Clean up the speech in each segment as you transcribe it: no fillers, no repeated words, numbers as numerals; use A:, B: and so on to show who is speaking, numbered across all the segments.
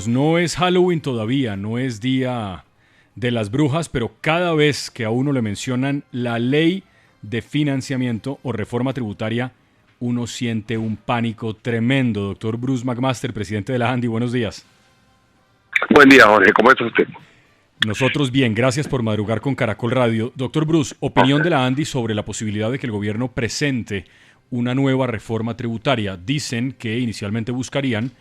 A: No es Halloween todavía, no es día de las brujas, pero cada vez que a uno le mencionan la ley de financiamiento o reforma tributaria, uno siente un pánico tremendo. Doctor Bruce McMaster, presidente de la ANDI, buenos días.
B: Buen día, Jorge, ¿cómo está usted?
A: Nosotros bien, gracias por madrugar con Caracol Radio. Doctor Bruce, opinión de la ANDI sobre la posibilidad de que el gobierno presente una nueva reforma tributaria. Dicen que inicialmente buscarían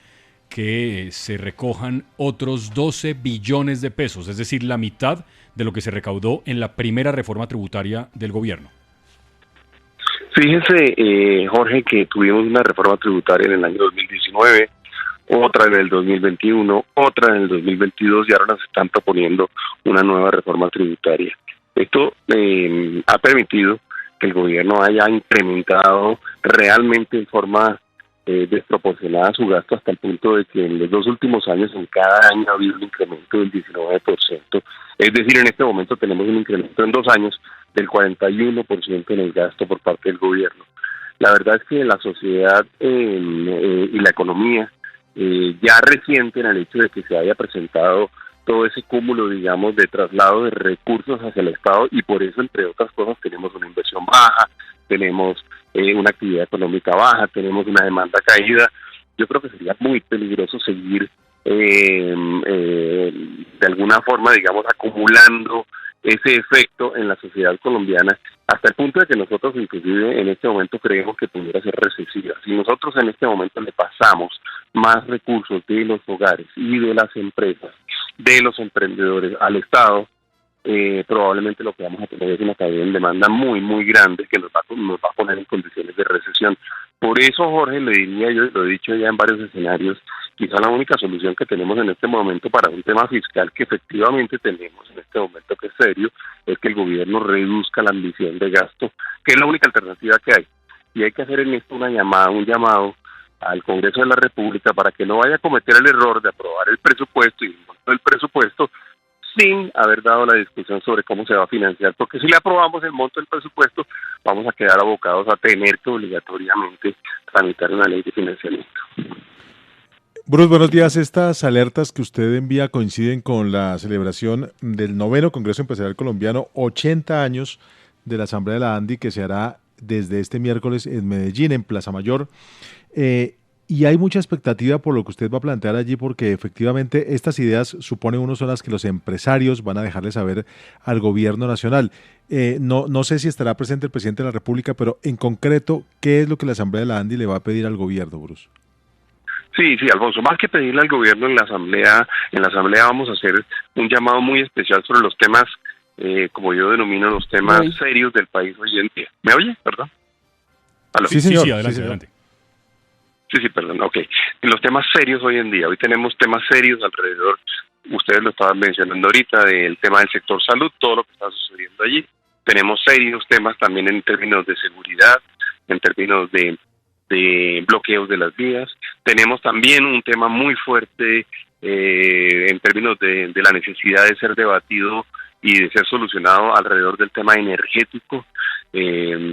A: que se recojan otros 12 billones de pesos, es decir, la mitad de lo que se recaudó en la primera reforma tributaria del gobierno.
B: Fíjese, Jorge, que tuvimos una reforma tributaria en el año 2019, otra en el 2021, otra en el 2022 y ahora nos están proponiendo una nueva reforma tributaria. Esto ha permitido que el gobierno haya incrementado realmente en forma desproporcionada su gasto hasta el punto de que en los 2 últimos años en cada año ha habido un incremento del 19%. Es decir, en este momento tenemos un incremento en 2 años del 41% en el gasto por parte del gobierno. La verdad es que la sociedad y la economía ya resienten el hecho de que se haya presentado todo ese cúmulo, digamos, de traslado de recursos hacia el Estado y por eso, entre otras cosas, tenemos una inversión baja, tenemos una actividad económica baja, tenemos una demanda caída. Yo creo que sería muy peligroso seguir de alguna forma, digamos, acumulando ese efecto en la sociedad colombiana hasta el punto de que nosotros inclusive en este momento creemos que pudiera ser recesiva. Si nosotros en este momento le pasamos más recursos de los hogares y de las empresas, de los emprendedores al Estado, probablemente lo que vamos a tener es una caída en demanda muy, muy grande que nos va a poner en condiciones de recesión. Por eso, Jorge, le diría yo, y lo he dicho ya en varios escenarios, quizá la única solución que tenemos en este momento para un tema fiscal que efectivamente tenemos en este momento que es serio, es que el gobierno reduzca la ambición de gasto, que es la única alternativa que hay. Y hay que hacer en esto un llamado al Congreso de la República para que no vaya a cometer el error de aprobar el presupuesto y el monto del presupuesto sin haber dado la discusión sobre cómo se va a financiar, porque si le aprobamos el monto del presupuesto, vamos a quedar abocados a tener que obligatoriamente tramitar una ley de financiamiento.
C: Bruce, buenos días. Estas alertas que usted envía coinciden con la celebración del 9º Congreso Empresarial Colombiano, 80 años de la Asamblea de la ANDI, que se hará desde este miércoles en Medellín, en Plaza Mayor. Y hay mucha expectativa por lo que usted va a plantear allí, porque efectivamente estas ideas suponen unas son las que los empresarios van a dejarle saber al gobierno nacional. No sé si estará presente el presidente de la República, pero en concreto, ¿qué es lo que la Asamblea de la ANDI le va a pedir al gobierno, Bruce?
B: Sí, Alfonso, más que pedirle al gobierno en la asamblea vamos a hacer un llamado muy especial sobre los temas, como yo denomino los temas serios del país hoy en día. ¿Me oye? ¿Perdón?
C: ¿Aló? Sí, señor.
A: Sí, adelante, adelante.
B: Sí, perdón, ok. En los temas serios hoy en día, hoy tenemos temas serios alrededor, ustedes lo estaban mencionando ahorita, del tema del sector salud, todo lo que está sucediendo allí. Tenemos serios temas también en términos de seguridad, en términos de bloqueos de las vías. Tenemos también un tema muy fuerte en términos de la necesidad de ser debatido y de ser solucionado alrededor del tema energético.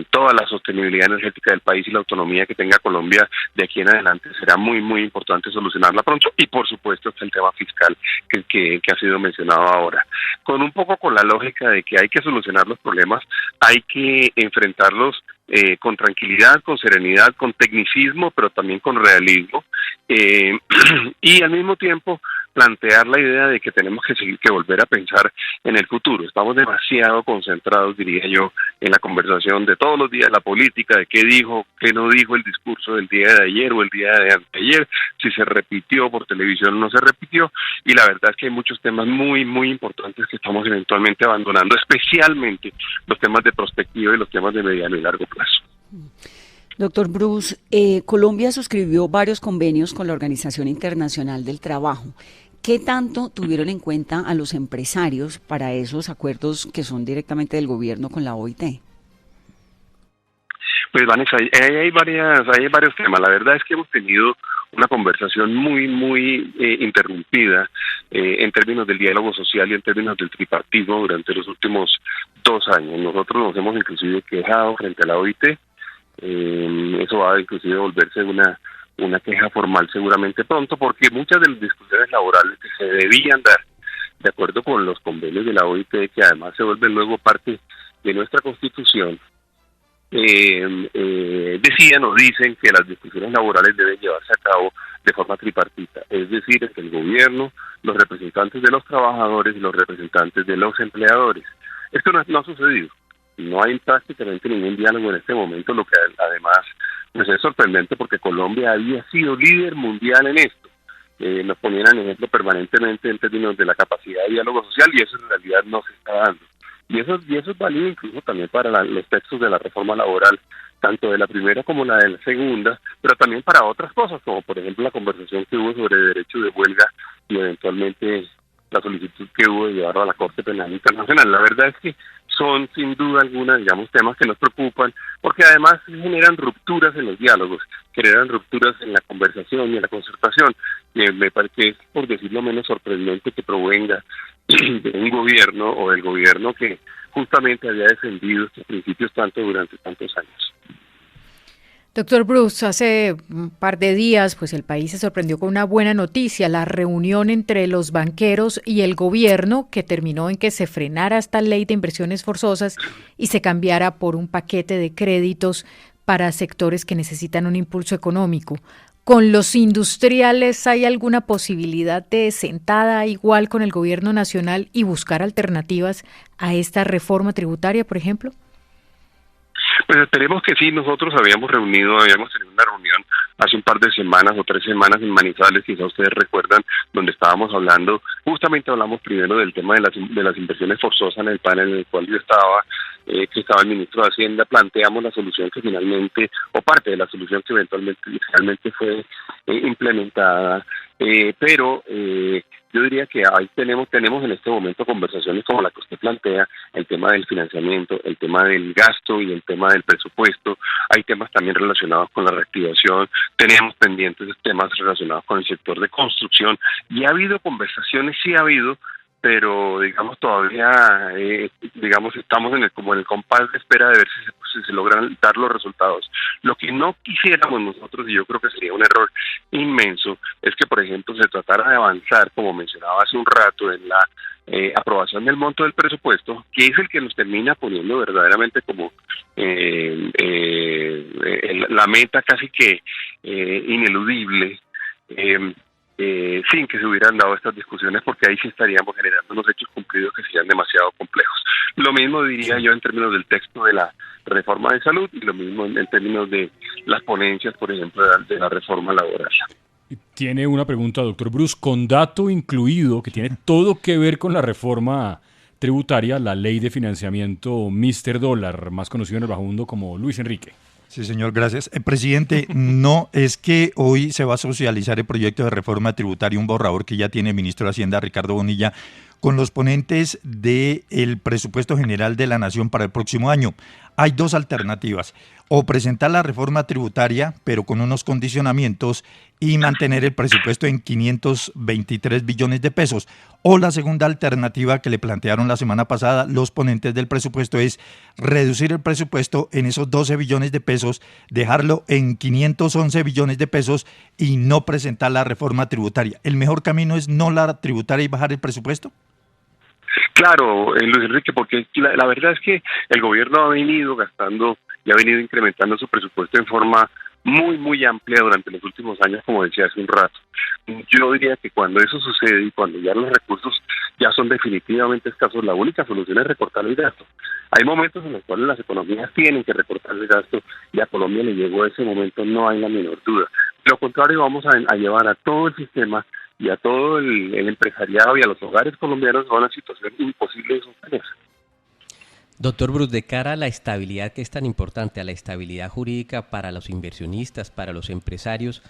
B: Toda la sostenibilidad energética del país y la autonomía que tenga Colombia de aquí en adelante será muy, muy importante solucionarla pronto. Y por supuesto está el tema fiscal que ha sido mencionado ahora. Con la lógica de que hay que solucionar los problemas, hay que enfrentarlos con tranquilidad, con serenidad, con tecnicismo, pero también con realismo, y al mismo tiempo plantear la idea de que tenemos que volver a pensar en el futuro. Estamos demasiado concentrados, diría yo, en la conversación de todos los días de la política, de qué dijo, qué no dijo el discurso del día de ayer o el día de anteayer, si se repitió por televisión o no se repitió, y la verdad es que hay muchos temas muy, muy importantes que estamos eventualmente abandonando, especialmente los temas de prospectiva y los temas de mediano y largo plazo.
D: Doctor Bruce, Colombia suscribió varios convenios con la Organización Internacional del Trabajo. ¿Qué tanto tuvieron en cuenta a los empresarios para esos acuerdos que son directamente del gobierno con la OIT?
B: Pues Vanessa, hay varios temas. La verdad es que hemos tenido una conversación muy, muy interrumpida en términos del diálogo social y en términos del tripartismo durante los últimos 2 años. Nosotros nos hemos inclusive quejado frente a la OIT. Eso va a inclusive volverse una queja formal seguramente pronto, porque muchas de las discusiones laborales que se debían dar, de acuerdo con los convenios de la OIT, que además se vuelven luego parte de nuestra Constitución, decían o dicen que las discusiones laborales deben llevarse a cabo de forma tripartita, es decir, entre el gobierno, los representantes de los trabajadores y los representantes de los empleadores. Esto no ha sucedido, no hay prácticamente ningún diálogo en este momento, lo que además pues es sorprendente porque Colombia había sido líder mundial en esto. Nos ponían en ejemplo permanentemente en términos de la capacidad de diálogo social y eso en realidad no se está dando. Y eso es válido incluso también para los textos de la reforma laboral, tanto de la primera como la de la segunda, pero también para otras cosas, como por ejemplo la conversación que hubo sobre derecho de huelga y eventualmente la solicitud que hubo de llevarlo a la Corte Penal Internacional. La verdad es que son sin duda alguna, digamos, temas que nos preocupan, porque además generan rupturas en los diálogos, generan rupturas en la conversación y en la concertación, que me parece que es, por decirlo menos, sorprendente que provenga de un gobierno o del gobierno que justamente había defendido estos principios durante tantos años.
E: Doctor Bruce, hace un par de días, pues el país se sorprendió con una buena noticia, la reunión entre los banqueros y el gobierno, que terminó en que se frenara esta ley de inversiones forzosas y se cambiara por un paquete de créditos para sectores que necesitan un impulso económico. ¿Con los industriales hay alguna posibilidad de sentada igual con el gobierno nacional y buscar alternativas a esta reforma tributaria, por ejemplo?
B: Pues esperemos que sí. Nosotros habíamos tenido una reunión hace un par de semanas o 3 semanas en Manizales, quizá ustedes recuerdan, donde estábamos hablando, justamente hablamos primero del tema de las inversiones forzosas en el panel en el cual yo estaba, que estaba el ministro de Hacienda. Planteamos la solución que finalmente, o parte de la solución que finalmente fue implementada, pero yo diría que ahí tenemos en este momento conversaciones como la que usted plantea, el tema del financiamiento, el tema del gasto y el tema del presupuesto. Hay temas también relacionados con la reactivación, tenemos pendientes temas relacionados con el sector de construcción y ha habido conversaciones, sí ha habido, pero digamos todavía estamos en el compás de espera de ver si se logran dar los resultados. Lo que no quisiéramos nosotros, y yo creo que sería un error inmenso, es que por ejemplo se tratara de avanzar, como mencionaba hace un rato, en la aprobación del monto del presupuesto, que es el que nos termina poniendo verdaderamente como la meta casi que ineludible, sin que se hubieran dado estas discusiones, porque ahí sí estaríamos generando unos hechos cumplidos que serían demasiado complejos. Lo mismo diría yo en términos del texto de la reforma de salud y lo mismo en términos de las ponencias, por ejemplo, de la reforma laboral.
A: Tiene una pregunta, doctor Bruce, con dato incluido que tiene todo que ver con la reforma tributaria, la ley de financiamiento Mr. Dólar, más conocido en el bajo mundo como Luis Enrique.
F: Sí, señor, gracias. Presidente, no, es que hoy se va a socializar el proyecto de reforma tributaria, un borrador que ya tiene el ministro de Hacienda, Ricardo Bonilla, con los ponentes del presupuesto general de la Nación para el próximo año. Hay 2 alternativas, o presentar la reforma tributaria, pero con unos condicionamientos, y mantener el presupuesto en 523 billones de pesos. O la segunda alternativa que le plantearon la semana pasada los ponentes del presupuesto es reducir el presupuesto en esos 12 billones de pesos, dejarlo en 511 billones de pesos y no presentar la reforma tributaria. ¿El mejor camino es no la tributaria y bajar el presupuesto?
B: Claro, Luis Enrique, porque la verdad es que el gobierno ha venido gastando y ha venido incrementando su presupuesto en forma muy amplia durante los últimos años, como decía hace un rato. Yo diría que cuando eso sucede y cuando ya los recursos ya son definitivamente escasos, la única solución es recortar el gasto. Hay momentos en los cuales las economías tienen que recortar el gasto y a Colombia le llegó ese momento, no hay la menor duda. De lo contrario, vamos a llevar a todo el sistema y a todo el empresariado y a los hogares colombianos a una situación imposible de sostener.
G: Doctor Bruce, de cara a la estabilidad que es tan importante, a la estabilidad jurídica para los inversionistas, para los empresarios,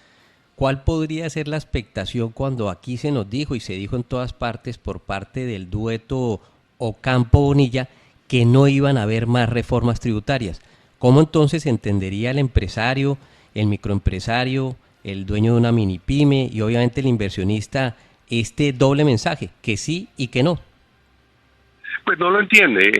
G: ¿cuál podría ser la expectación cuando aquí se nos dijo y se dijo en todas partes por parte del dueto Ocampo-Bonilla que no iban a haber más reformas tributarias? ¿Cómo entonces entendería el empresario, el microempresario, el dueño de una mini pyme y obviamente el inversionista este doble mensaje, que sí y que no?
B: Pues no lo entiende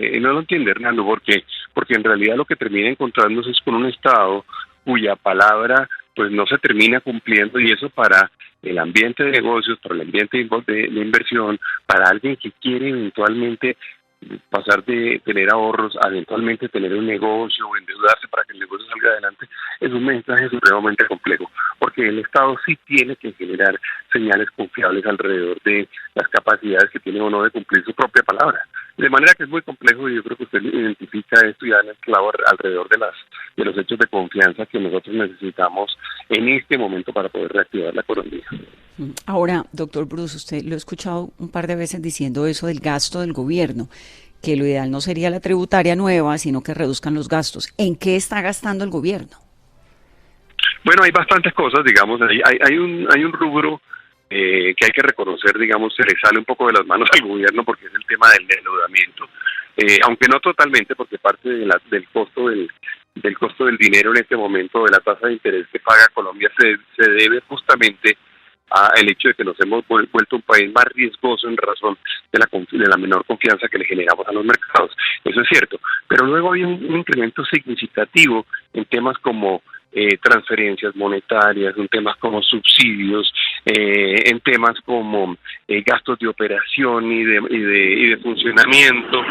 B: Hernando, porque en realidad lo que termina encontrándose es con un Estado cuya palabra pues no se termina cumpliendo, y eso para el ambiente de negocios, para el ambiente de inversión, para alguien que quiere eventualmente pasar de tener ahorros a eventualmente tener un negocio o endeudarse para que el negocio salga adelante, es un mensaje supremamente complejo, porque el Estado sí tiene que generar señales confiables alrededor de las capacidades que tiene o no de cumplir su propia palabra. De manera que es muy complejo, y yo creo que usted identifica esto ya en el clavo alrededor de los hechos de confianza que nosotros necesitamos en este momento para poder reactivar la economía.
D: Ahora, doctor Bruce, usted lo he escuchado un par de veces diciendo eso del gasto del gobierno, que lo ideal no sería la tributaria nueva, sino que reduzcan los gastos. ¿En qué está gastando el gobierno?
B: Bueno, hay bastantes cosas, digamos, hay un rubro que hay que reconocer, digamos, se le sale un poco de las manos al gobierno, porque es el tema del endeudamiento, aunque no totalmente, porque parte del costo del dinero en este momento, de la tasa de interés que paga Colombia, se debe justamente el hecho de que nos hemos vuelto un país más riesgoso en razón de la menor confianza que le generamos a los mercados. Eso es cierto, pero luego hay un incremento significativo en temas como transferencias monetarias, en temas como subsidios, en temas como gastos de operación y de funcionamiento,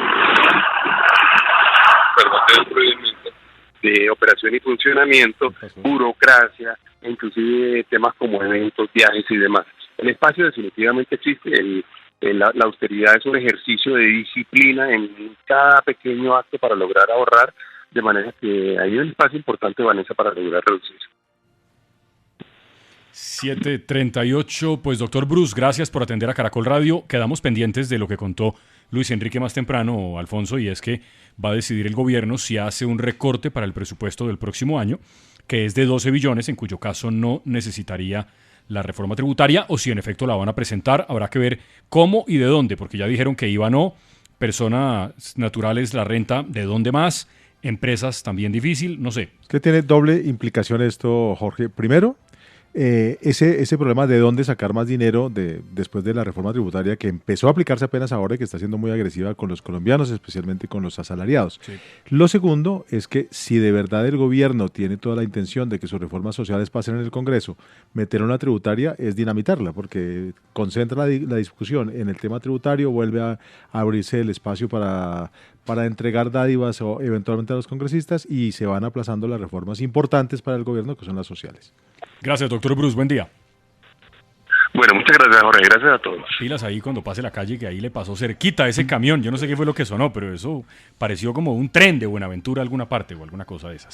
B: de operación y funcionamiento, burocracia, e inclusive temas como eventos, viajes y demás. El espacio definitivamente existe. La austeridad es un ejercicio de disciplina en cada pequeño acto para lograr ahorrar, de manera que hay un espacio importante, Vanessa, para lograr reducir.
A: 7:38, pues doctor Bruce, gracias por atender a Caracol Radio. Quedamos pendientes de lo que contó Luis Enrique más temprano, Alfonso, y es que va a decidir el gobierno si hace un recorte para el presupuesto del próximo año, que es de 12 billones, en cuyo caso no necesitaría la reforma tributaria, o si en efecto la van a presentar. Habrá que ver cómo y de dónde, porque ya dijeron que IVA no, personas naturales la renta, ¿de dónde más? Empresas también difícil, no sé.
C: Es que tiene doble implicación esto, Jorge. Primero, ese problema de dónde sacar más dinero después de la reforma tributaria, que empezó a aplicarse apenas ahora y que está siendo muy agresiva con los colombianos, especialmente con los asalariados. Sí. Lo segundo es que si de verdad el gobierno tiene toda la intención de que sus reformas sociales pasen en el Congreso, meter una tributaria es dinamitarla, porque concentra la discusión en el tema tributario, vuelve a abrirse el espacio para entregar dádivas o eventualmente a los congresistas, y se van aplazando las reformas importantes para el gobierno, que son las sociales.
A: Gracias, doctor Bruce. Buen día.
B: Bueno, muchas gracias, Jorge. Gracias a todos.
A: Pilas ahí cuando pase la calle, que ahí le pasó cerquita ese camión. Yo no sé qué fue lo que sonó, pero eso pareció como un tren de Buenaventura a alguna parte o alguna cosa de esas.